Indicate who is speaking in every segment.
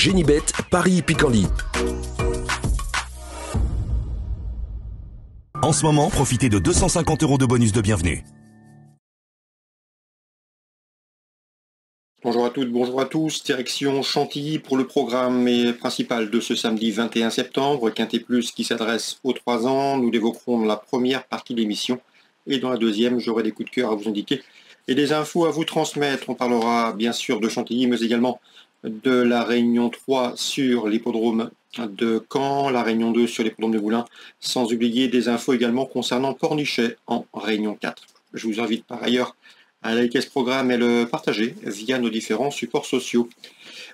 Speaker 1: Génibet, Paris-Picardie. En ce moment, profitez de 250 € de bonus de bienvenue.
Speaker 2: Bonjour à toutes, bonjour à tous, direction Chantilly pour le programme principal de ce samedi 21 septembre, Quintet Plus qui s'adresse aux 3 ans. Nous l'évoquerons dans la première partie de l'émission et dans la deuxième, j'aurai des coups de cœur à vous indiquer et des infos à vous transmettre. On parlera bien sûr de Chantilly, mais également de la Réunion 3 sur l'hippodrome de Caen, la Réunion 2 sur l'hippodrome de Moulins, sans oublier des infos également concernant Pornichet en Réunion 4. Je vous invite par ailleurs à liker ce programme et le partager via nos différents supports sociaux.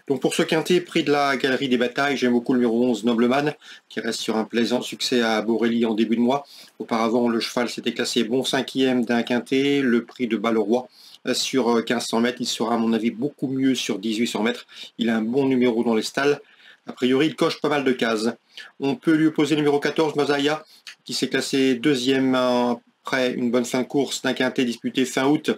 Speaker 2: Donc pour ce quintet, prix de la Galerie des Batailles, j'aime beaucoup le numéro 11 Nobleman, qui reste sur un plaisant succès à Borély en début de mois. Auparavant, le cheval s'était classé bon 5e d'un quintet, le prix de Bas-le-Roi sur 1500 mètres. Il sera à mon avis beaucoup mieux sur 1800 mètres. Il a un bon numéro dans les stalles. A priori, il coche pas mal de cases. On peut lui opposer le numéro 14, Mazaya, qui s'est classé deuxième après une bonne fin de course d'un quintet disputé fin août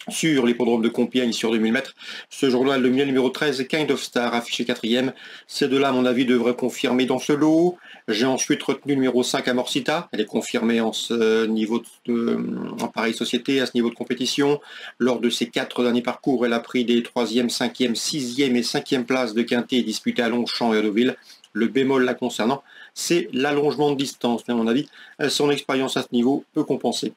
Speaker 2: sur l'hippodrome de Compiègne sur 2000 mètres. Ce jour-là, le mien numéro 13, Kind of Star, affiché 4e. Ces deux-là, à mon avis, devraient confirmer dans ce lot. J'ai ensuite retenu le numéro 5, Amorcita. Elle est confirmée en pareille société, à ce niveau de compétition. Lors de ses 4 derniers parcours, elle a pris des 3e, 5e, 6e et 5e places de quintet disputées à Longchamp et à Deauville. Le bémol la concernant, c'est l'allongement de distance. Mais à mon avis, son expérience à ce niveau peut compenser.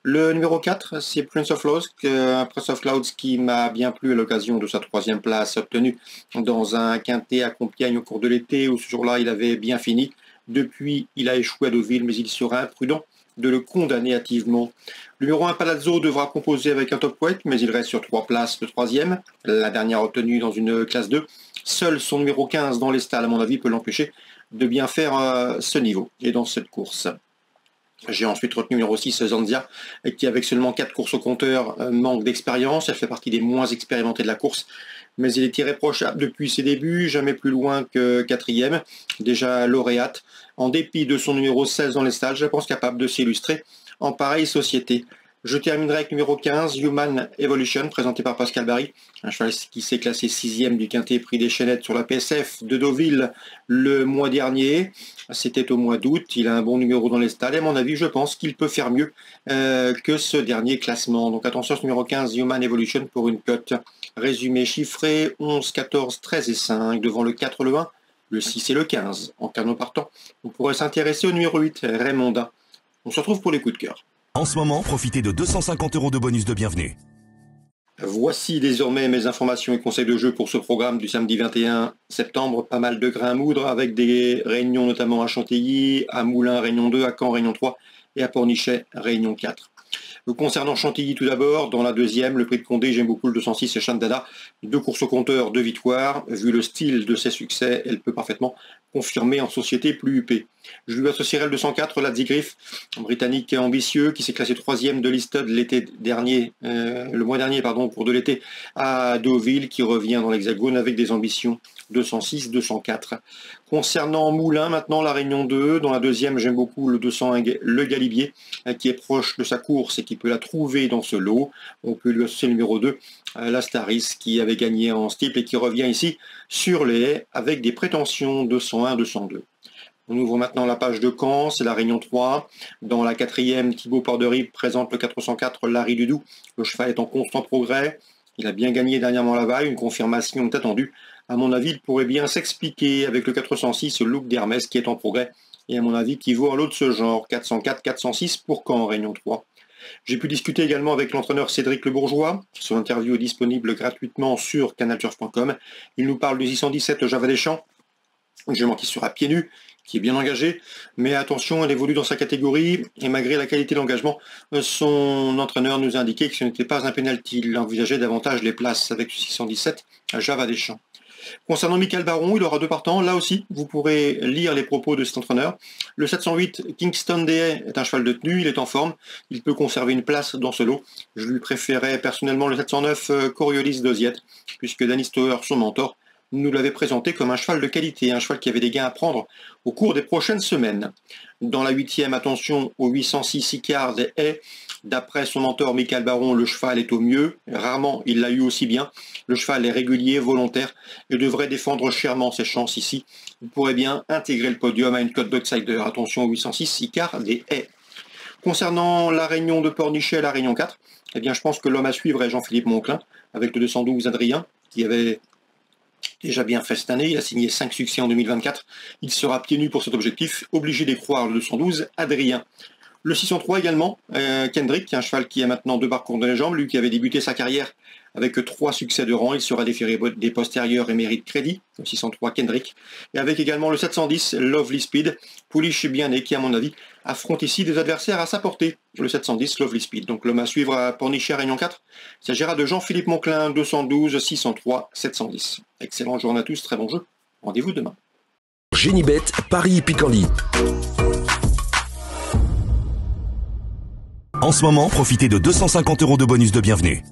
Speaker 2: Le numéro 4, c'est Prince of Clouds, qui m'a bien plu à l'occasion de sa 3e place obtenue dans un quintet à Compiègne au cours de l'été, où ce jour-là, il avait bien fini. Depuis, il a échoué à Deauville, mais il sera imprudent de le condamner hâtivement. Le numéro 1, Palazzo, devra composer avec un top weight, mais il reste sur 3 places, le 3e, la dernière obtenue dans une classe 2. Seul son numéro 15 dans les stalles, à mon avis, peut l'empêcher de bien faire ce niveau et dans cette course. J'ai ensuite retenu le numéro 6, Zanzia, qui avec seulement 4 courses au compteur manque d'expérience. Elle fait partie des moins expérimentées de la course, mais il est irréprochable depuis ses débuts, jamais plus loin que 4e, déjà lauréate. En dépit de son numéro 16 dans les stalles, je pense capable de s'illustrer en pareille société. Je terminerai avec le numéro 15, Human Evolution, présenté par Pascal Barry, un cheval qui s'est classé 6e du quintet prix des Chaînettes sur la PSF de Deauville le mois dernier. C'était au mois d'août, il a un bon numéro dans les stalles et à mon avis, je pense qu'il peut faire mieux que ce dernier classement. Donc attention, ce numéro 15, Human Evolution, pour une cote. Résumé chiffré, 11, 14, 13 et 5, devant le 4, le 1, le 6 et le 15. En canot partant, on pourrait s'intéresser au numéro 8, Raymondin. On se retrouve pour les coups de cœur.
Speaker 1: En ce moment, profitez de 250 € de bonus de bienvenue.
Speaker 2: Voici désormais mes informations et conseils de jeu pour ce programme du samedi 21 septembre. Pas mal de grains à moudre avec des réunions notamment à Chantilly, à Moulins, Réunion 2, à Caen, Réunion 3 et à Pornichet, Réunion 4. Concernant Chantilly tout d'abord, dans la deuxième, le prix de Condé, j'aime beaucoup le 206 et Chandada. 2 courses au compteur, 2 victoires. Vu le style de ses succès, elle peut parfaitement confirmer en société plus huppée. Je lui associerai le 204, Ladzigrif, britannique ambitieux, qui s'est classé 3e de Listed le mois dernier pour de l'été à Deauville, qui revient dans l'Hexagone avec des ambitions 206, 204. Concernant Moulins, maintenant la Réunion 2, dans la deuxième, j'aime beaucoup le 201, le Galibier, qui est proche de sa course et qui peut la trouver dans ce lot. On peut lui associer le numéro 2, l'Astaris, qui avait gagné en steeple et qui revient ici sur les haies avec des prétentions 201, 202. On ouvre maintenant la page de Caen, c'est la Réunion 3. Dans la 4e, Thibaut Port-de-Rive présente le 404, Larry Dudou. Le cheval est en constant progrès. Il a bien gagné dernièrement la Laval, une confirmation est attendue. À mon avis, il pourrait bien s'expliquer avec le 406, Luc d'Hermès, qui est en progrès. Et à mon avis, qui vaut un lot de ce genre, 404, 406 pour Caen, Réunion 3. J'ai pu discuter également avec l'entraîneur Cédric Le Bourgeois. Son interview est disponible gratuitement sur canalturf.com. Il nous parle du 617 Java des Champs, un jument qui sera pieds nus, qui est bien engagé, mais attention, elle évolue dans sa catégorie, et malgré la qualité d'engagement, son entraîneur nous a indiqué que ce n'était pas un pénalty. Il envisageait davantage les places avec ce 617 à Java des Champs. Concernant Michael Baron, il aura 2 partants. Là aussi, vous pourrez lire les propos de cet entraîneur. Le 708 Kingston Day est un cheval de tenue, il est en forme, il peut conserver une place dans ce lot. Je lui préférais personnellement le 709 Coriolis d'Oziette, puisque Danny Stower, son mentor, nous l'avait présenté comme un cheval de qualité, un cheval qui avait des gains à prendre au cours des prochaines semaines. Dans la 8e, attention au 806 Icare des Haies. D'après son mentor Michael Baron, le cheval est au mieux. Rarement il l'a eu aussi bien. Le cheval est régulier, volontaire et devrait défendre chèrement ses chances ici. Il pourrait bien intégrer le podium à une cote d'outsider. Attention au 806 Icare des Haies. Concernant la réunion de Pornichet à la réunion 4, eh bien, je pense que l'homme à suivre est Jean-Philippe Monclin, avec le 212 Adrien, qui avait déjà bien fait cette année. Il a signé 5 succès en 2024. Il sera pieds nus pour cet objectif, obligé d'y croire le 212 Adrien. Le 603 également, Kendrick, qui est un cheval qui a maintenant 2 parcours dans les jambes, lui qui avait débuté sa carrière avec 3 succès de rang, il sera déféré des postérieurs et mérite crédit, le 603 Kendrick. Et avec également le 710 Lovely Speed, pouliche bien né, qui à mon avis affronte ici des adversaires à sa portée, le 710 Lovely Speed. Donc l'homme à suivre à Pornichet Réunion 4, il s'agira de Jean-Philippe Monclin, 212, 603, 710. Excellente journée à tous, très bon jeu, rendez-vous demain.
Speaker 1: Génibet, Paris Picardie. En ce moment, profitez de 250 € de bonus de bienvenue.